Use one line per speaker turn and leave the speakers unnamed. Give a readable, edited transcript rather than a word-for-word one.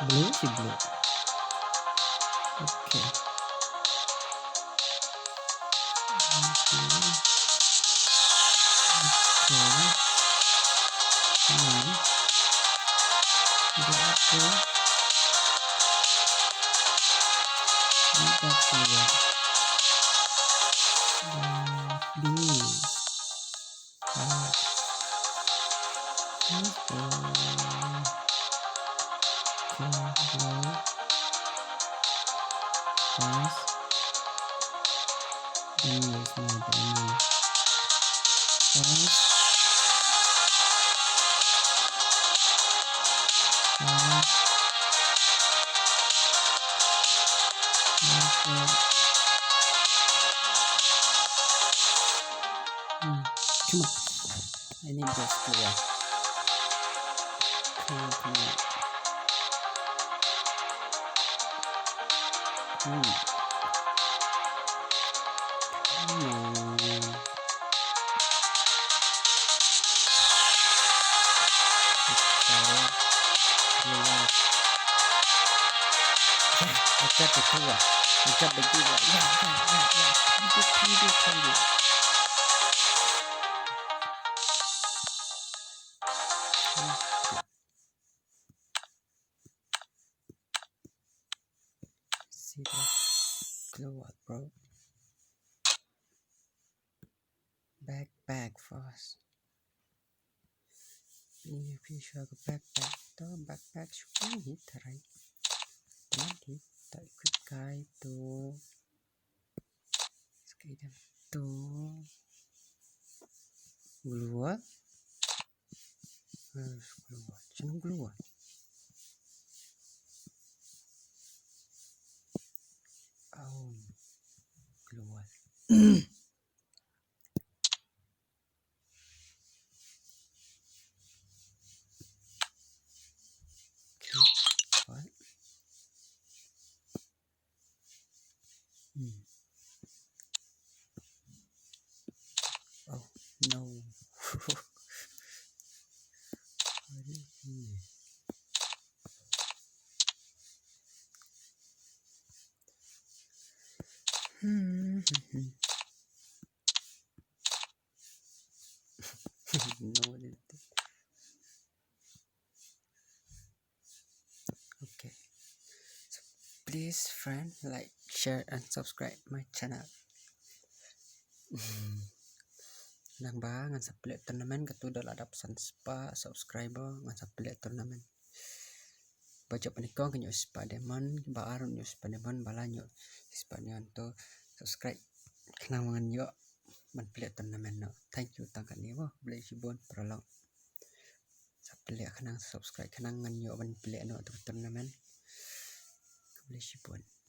blue si blue. Okay. Come on. I need this clear. Come on. I got the clear. I got the clear. Yeah. You did. See that Glowall, bro. Backpack first. If you show a backpack, the backpack should be hit, right? Not hit. The quick guy to skate them to Glowall. Where's Glowall? Sino Glowall? Oh, Glowall. What? Oh no. What is he? No, okay. So please, friend, like, share, and subscribe my channel. Nang ba ngan sa play tournament katudol adaptation spa subscriber ngan sa play tournament. Baca panikong kanyo spa demon baaro nyo spa demon bala nyo spa to subscribe kenang mangan yo man play tournament no. Thank you tangkan ni mo Blei sbun paralok. Sa play kenang subscribe kenang ngan yo man play no to tournament. Blei sbun.